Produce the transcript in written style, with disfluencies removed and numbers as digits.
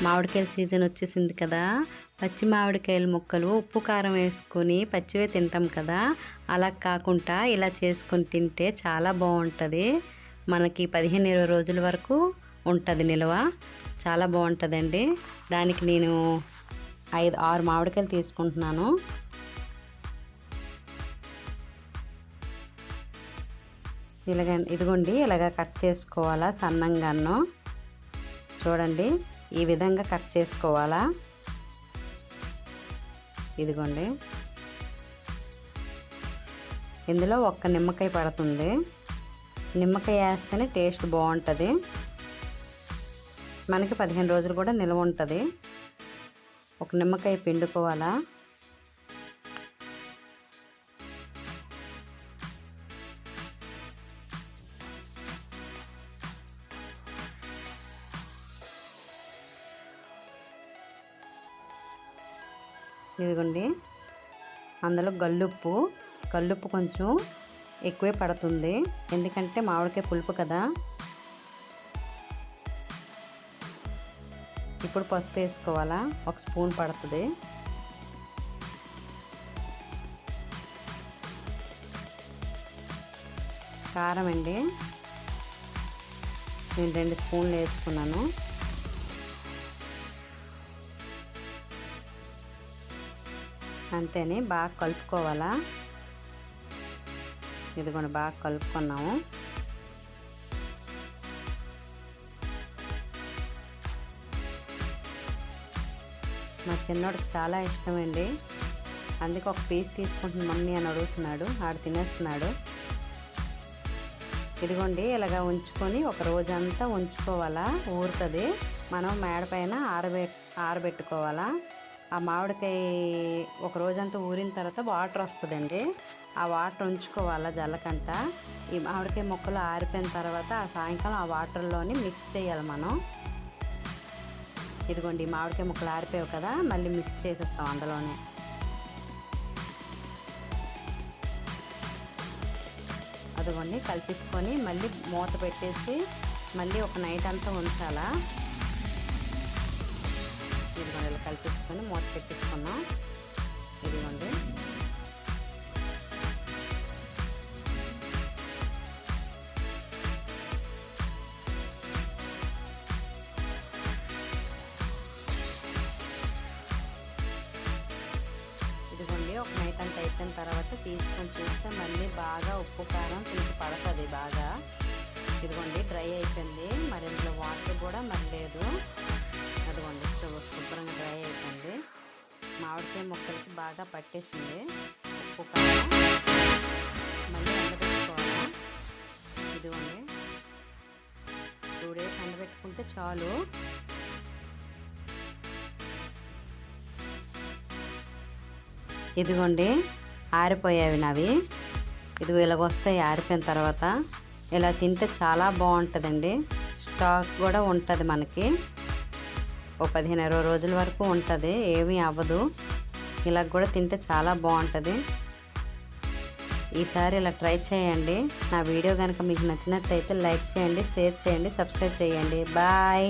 మామిడికాయల season వచ్చేసింది కదా, పచ్చి మామిడికాయల ముక్కలు ఉప్పు కారం వేసుకొని పచ్చివే తింటాం కదా, అలా కాకుండా ఇలా చేసుకొని తింటే చాలా బాగుంటుంది. మనకి 15-20 రోజుల వరకు ఉంటుంది నిల్వ. చాలా బాగుంటుందండి. దానికి నేను 5-6 మామిడికాయలు తీసుకుంటున్నాను. ఇదిగోండి ఇలాగ కట్ చేసుకోవాలా సన్నంగాను. చూడండి ఈ విధంగా కట్ చేసుకోవాలా. ఇదిగోండి ఇందులో ఒక్క నిమ్మకాయ పడుతుంది. నిమ్మకాయ వేస్తేనే టేస్ట్ బాగుంటుంది. మనకి 15 రోజులు కూడా నిల్వ ఉంటుంది. ఒక నిమ్మకాయ పిండుకోవాలా. ఇదిగోండి అందులో గల్లుప్పు కొంచెం ఎక్కువే పడుతుంది, ఎందుకంటే మామిడికాయ పులుపు కదా. ఇప్పుడు పసుపు వేసుకోవాలా, 1 స్పూన్ పడుతుంది. కారం అండి నేను 2 స్పూన్లు వేసుకున్నాను. అంతేని బాగా కలుపుకోవాలా. ఇదిగోండి బాగా కలుపుకున్నాము. మా చిన్నోడికి చాలా ఇష్టమండి, అందుకే ఒక పీస్ తీసుకుంటున్న మమ్మీ అని అడుగుతున్నాడు. ఆడు తినేస్తున్నాడు. ఇదిగోండి ఇలాగా ఉంచుకొని ఒక రోజంతా ఉంచుకోవాలా, ఊరుతుంది. మనం మేడ పైన ఆరబెట్టుకోవాలా. ఆ మామిడికాయ ఒక రోజంతా ఊరిన తర్వాత వాటర్ వస్తుందండి, ఆ వాటర్ ఉంచుకోవాలా జల్లకంట. ఈ మామిడికాయ ముక్కలు ఆరిపోయిన తర్వాత ఆ సాయంకాలం ఆ వాటర్లోని మిక్స్ చేయాలి మనం. ఇదిగోండి మామిడికాయ ముక్కలు ఆరిపోయావు కదా, మళ్ళీ మిక్స్ చేసేస్తాం అందులోనే. అదిగోండి కలిపేసుకొని మళ్ళీ మూత పెట్టేసి మళ్ళీ ఒక నైట్ అంతా ఉంచాలా. ఇదిగోండి ఇలా కలిపేసుకొని మూత పెట్టేసుకున్నాం. ఇదిగోండి ఒక నైట్ అంతా అయిపోయిన తర్వాత తీసుకొని చూస్తే మళ్ళీ బాగా ఉప్పు కారం తీసి పడుతుంది బాగా. ఇదిగోండి డ్రై అయిపోయింది, మరి ఇందులో వాటర్ కూడా మరి లేదు. అదిగోండి శుభ్రంగా డ్రై అయిపోయింది. మామిడికాయ ముక్కలకి బాగా పట్టేసింది ఉప్పు కారం. మళ్ళీ ఎండబెట్టుకోవాలా. ఇదిగోండి 2 డేస్ ఎండబెట్టుకుంటే చాలు. ఇదిగోండి ఆరిపోయావి నావి. ఇదిగో ఇలాగ వస్తాయి ఆరిపోయిన తర్వాత. ఇలా తింటే చాలా బాగుంటుందండి. స్టాక్ కూడా ఉంటుంది మనకి, ఒక 15-20 రోజుల వరకు ఉంటుంది, ఏమీ అవ్వదు. ఇలా కూడా తింటే చాలా బాగుంటుంది. ఈసారి ఇలా ట్రై చేయండి. నా వీడియో కనుక మీకు నచ్చినట్లయితే లైక్ చేయండి, షేర్ చేయండి, సబ్స్క్రైబ్ చేయండి. బాయ్.